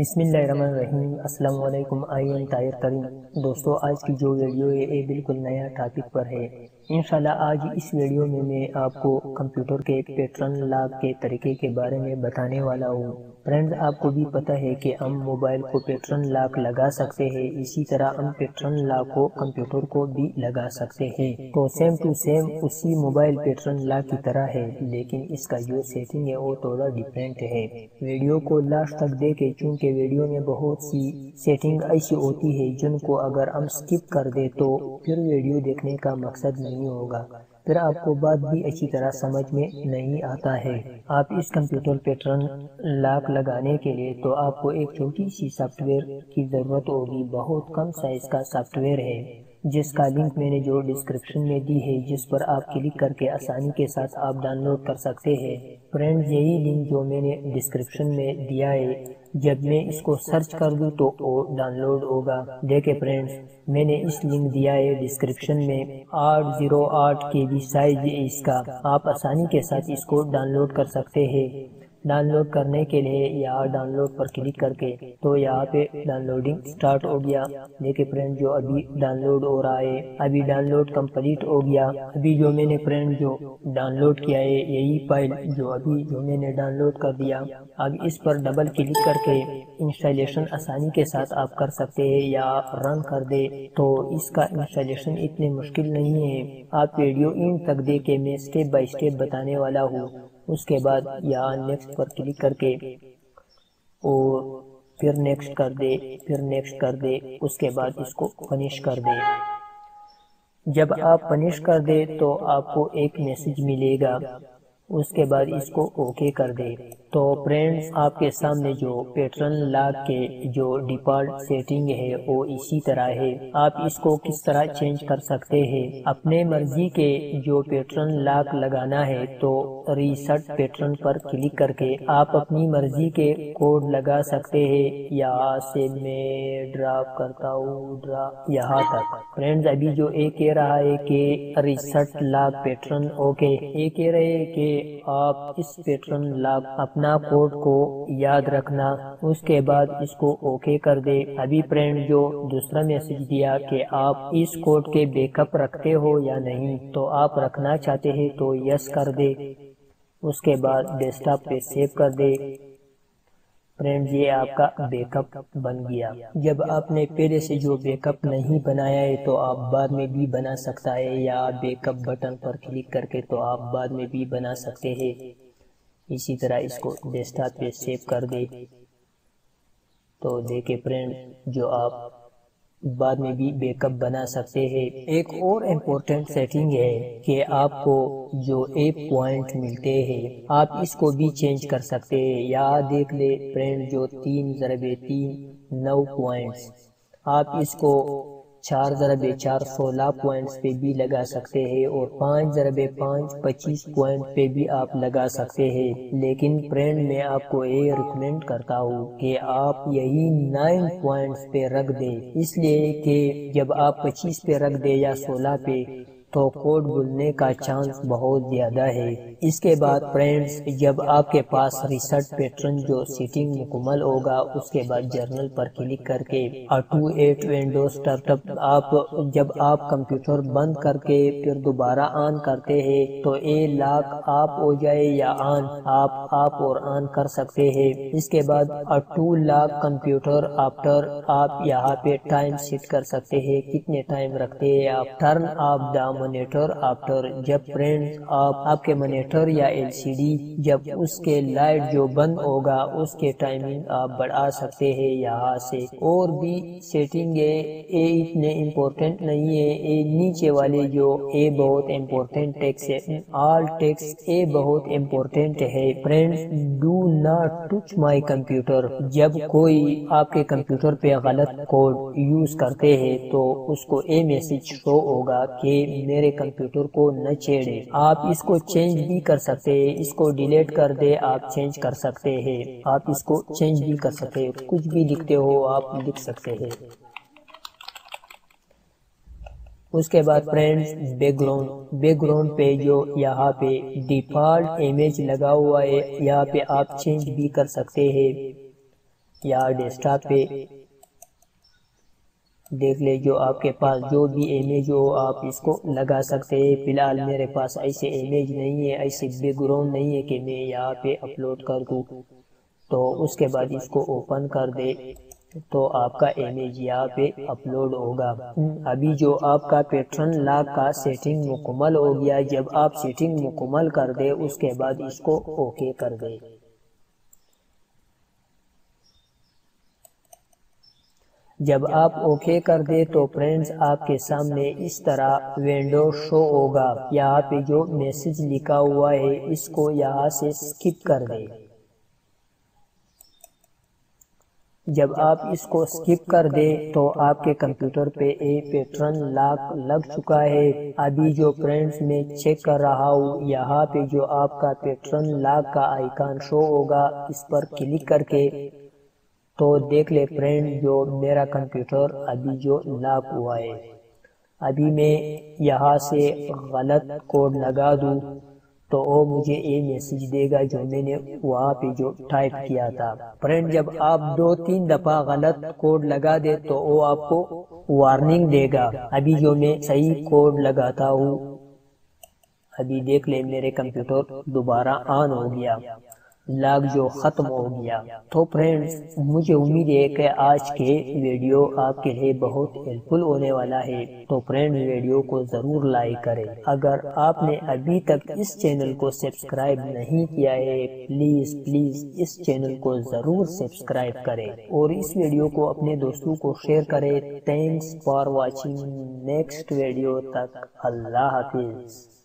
بسم اللہ الرحمن الرحیم۔ السلام علیکم۔ آئین طاہر کریم دوستو، آج کی جو ویڈیو ہے یہ بالکل نیا ٹاپک پر ہے۔ انشاءاللہ آج اس ویڈیو میں میں آپ کو کمپیوٹر کے پیٹرن لاک کے طریقے کے بارے میں بتانے والا ہوں۔ فرینڈز، آپ کو بھی پتہ ہے کہ ہم موبائل کو پیٹرن لاک لگا سکتے ہیں، اسی طرح ہم پیٹرن لاک کو کمپیوٹر کو بھی لگا سکتے ہیں۔ تو سیم ٹو سیم اسی موبائل پیٹرن لاک کی طرح ہے، لیکن اس کا جو سیٹنگ ہے وہ تھوڑا ڈیفرنٹ ہے۔ ویڈیو کو لاسٹ تک دیکھیں، چونکہ ویڈیو میں بہت سی سیٹنگ ایسی ہوتی ہے جن کو اگر ہم سکپ کر دیں تو پھر ویڈیو دیکھنے کا مقصد نہیں ہوگا، پھر آپ کو بات بھی اچھی طرح سمجھ میں نہیں آتا ہے۔ آپ اس کمپیوٹر پیٹرن لاک لگانے کے لیے تو آپ کو ایک چھوٹی سی سافٹ ویئر کی ضرورت ہوگی۔ بہت کم سائز کا سافٹ ویئر ہے جس کا لنک میں نے جو ڈسکرپشن میں دی ہے، جس پر آپ کلک کر کے آسانی کے ساتھ آپ ڈاؤن لوڈ کر سکتے ہیں۔ فرینڈز، یہی لنک جو میں نے ڈسکرپشن میں دیا ہے، جب میں اس کو سرچ کر دوں تو وہ ڈاؤن لوڈ ہوگا۔ دیکھیں فرینڈز، میں نے اس لنک دیا ہے ڈسکرپشن میں، 808 KB سائز ہے اس کا۔ آپ آسانی کے ساتھ اس کو ڈاؤن لوڈ کر سکتے ہیں۔ ڈاؤن لوڈ کرنے کے لیے یہاں ڈاؤن لوڈ پر کلک کر کے تو یہاں پہ ڈاؤن لوڈنگ سٹارٹ ہو گیا۔ دیکھیں فرینڈ، جو ابھی ڈاؤن لوڈ ہو رہا ہے، ابھی ڈاؤن لوڈ کمپلیٹ ہو گیا۔ ابھی جو میں نے فرینڈ جو ڈاؤن لوڈ کیا ہے، یہی فائل جو میں نے ڈاؤن لوڈ کر دیا۔ اب اس پر ڈبل کلک کر کے انسٹالیشن آسانی کے ساتھ آپ کر سکتے ہیں یا رن کر دے تو اس کا انسٹالیشن اتنے مشکل نہیں ہے۔ آپ ویڈیو ان تک دے کے میں سٹیپ بائی سٹیپ بتانے والا ہوں۔ اس کے بعد یہاں نیکسٹ پر کلک کر کے اور پھر نیکسٹ کر دے، پھر نیکسٹ کر دے، اس کے بعد اس کو فنش کر دے۔ جب آپ فنش کر دے تو آپ کو ایک میسج ملے گا، اس کے بعد اس کو اوکے کر دے۔ تو فرینڈز، آپ کے سامنے جو پیٹرن لاک کے جو ڈیفالٹ سیٹنگ ہے وہ اسی طرح ہے۔ آپ اس کو کس طرح چینج کر سکتے ہیں؟ اپنے مرضی کے جو پیٹرن لاک لگانا ہے تو ریسٹ پیٹرن پر کلک کر کے آپ اپنی مرضی کے کوڈ لگا سکتے ہیں۔ یہاں سے میں ڈراپ کرتا ہوں یہاں تک۔ فرینڈز، ابھی جو یہ کہہ رہا ہے کہ ریسٹ لاک پیٹرن اوکے، یہ کہہ رہے ہیں کہ آپ اس پیٹرن لاک اپنا کوڈ کو یاد رکھنا، اس کے بعد اس کو اوکے کر دے۔ ابھی فرینڈ جو دوسرا میسج دیا کہ آپ اس کوڈ کے بیک اپ رکھتے ہو یا نہیں، تو آپ رکھنا چاہتے ہیں تو یس کر دے، اس کے بعد ڈیسک ٹاپ پہ سیو کر دے۔ فرینڈز، یہ آپ کا بیک اپ بن گیا۔ جب آپ نے پہلے سے جو بیک اپ نہیں بنایا ہے تو آپ بعد میں بھی بنا سکتا ہے، یا بیک اپ بٹن پر کلک کر کے تو آپ بعد میں بھی بنا سکتے ہیں۔ اسی طرح اس کو ڈیسک ٹاپ پہ سیو کر دے تو دیکھیں فرینڈ، جو آپ بعد میں بھی بیک اپ بنا سکتے ہیں۔ ایک اور امپورٹنٹ سیٹنگ ہے کہ آپ کو جو ایپ پوائنٹ ملتے ہیں آپ اس کو بھی چینج کر سکتے ہیں۔ یا دیکھ لے فرینڈ، جو 3x3 9 پوائنٹس، آپ اس کو 4x4 16 پوائنٹس پہ بھی لگا سکتے ہیں، اور 5x5 25 پوائنٹ پہ بھی آپ لگا سکتے ہیں۔ لیکن فرینڈ، میں آپ کو یہ ریکمینڈ کرتا ہوں کہ آپ یہی 9 پوائنٹس پہ رکھ دیں، اس لیے کہ جب آپ 25 پہ رکھ دیں یا 16 پہ تو کوڈ بھولنے کا چانس بہت زیادہ ہے۔ اس کے بعد فرینڈز، جب آپ کے پاس ریسٹ پیٹرن جو سیٹنگ مکمل ہوگا، اس کے بعد جرنل پر کلک کر کے auto at Windows start up, جب آپ کمپیوٹر بند کر کے پھر دوبارہ آن کرتے ہیں تو یہ لاک آپ ہو جائے یا آن، آپ اور آن کر سکتے ہیں۔ اس کے بعد آٹو لاک کمپیوٹر آفٹر، آپ یہاں پہ ٹائم سیٹ کر سکتے ہیں، کتنے ٹائم رکھتے ہیں آپ۔ Turn of the monitor after, جب فرینڈز آپ کے مانیٹر یا LCD جب اس کے لائٹ جو بند ہوگا اس کے ٹائمنگ آپ بڑھا سکتے ہیں یہاں سے۔ اور بھی سیٹنگ ہے، یہ اتنے امپورٹنٹ نہیں ہے، یہ نیچے والے جو یہ بہت امپورٹنٹ ٹیکس ہے، آل ٹیکس، یہ بہت امپورٹنٹ ہے۔ Friends, do not touch my computer, جب کوئی آپ کے کمپیوٹر پہ غلط کوڈ یوز کرتے ہیں تو اس کو یہ میسج شو ہوگا کہ میرے کمپیوٹر کو نہ چھیڑے۔ آپ اس کو چینج بھی کر سکتے ہیں، اس کو ڈیلیٹ کر دے، آپ چینج کر سکتے ہیں، آپ اس کو چینج بھی کر سکتے ہیں، کچھ بھی لکھتے ہو آپ لکھ سکتے ہیں۔ اس کے بعد فرینڈز، بیک گراؤنڈ پہ جو یہاں پہ ڈیفالٹ امیج لگا ہوا ہے، یہاں پہ آپ چینج بھی کر سکتے ہیں۔ یا ڈیسک ٹاپ پہ دیکھ لیں جو آپ کے پاس جو بھی امیج ہو آپ اس کو لگا سکتے ہیں۔ فی الحال میرے پاس ایسے امیج نہیں ہے، ایسے بیک گراؤنڈ نہیں ہے کہ میں یہاں پہ اپلوڈ کر دوں۔ تو اس کے بعد اس کو اوپن کر دے تو آپ کا امیج یہاں پہ اپلوڈ ہوگا۔ ابھی جو آپ کا پیٹرن لاک کا سیٹنگ مکمل ہو گیا، جب آپ سیٹنگ مکمل کر دے اس کے بعد اس کو اوکے کر دے۔ جب آپ اوکے کر دے تو فرینڈز آپ کے سامنے اس طرح ونڈو شو ہوگا۔ یہاں پہ جو میسج لکھا ہوا ہے اس کو یہاں سے سکپ کر دے۔ جب آپ اس کو سکپ کر دے تو آپ کے کمپیوٹر پہ ایک پیٹرن لاک لگ چکا ہے۔ ابھی جو فرینڈز میں چیک کر رہا ہوں، یہاں پہ جو آپ کا پیٹرن لاک کا آئیکن شو ہوگا، اس پر کلک کر کے تو دیکھ لے فرینڈ جو میرا کمپیوٹر ابھی جو لاک ہوا ہے۔ ابھی میں یہاں سے غلط کوڈ لگا دوں تو وہ مجھے یہ میسج دے گا جو میں نے وہاں پہ جو ٹائپ کیا تھا۔ فرینڈ جب آپ 2-3 دفعہ غلط کوڈ لگا دے تو وہ آپ کو وارننگ دے گا۔ ابھی جو میں صحیح کوڈ لگاتا ہوں، ابھی دیکھ لیں میرے کمپیوٹر دوبارہ آن ہو گیا، لاگ جو ختم ہو گیا۔ تو فرینڈز مجھے امید ہے کہ آج کے ویڈیو آپ کے لیے بہت ہیلپ فل ہونے والا ہے۔ تو فرینڈ ویڈیو کو ضرور لائک کریں۔ اگر آپ نے ابھی تک اس چینل کو سبسکرائب نہیں کیا ہے پلیز اس چینل کو ضرور سبسکرائب کریں اور اس ویڈیو کو اپنے دوستوں کو شیئر کریں۔ Thanks for watching, next video تک اللہ حافظ۔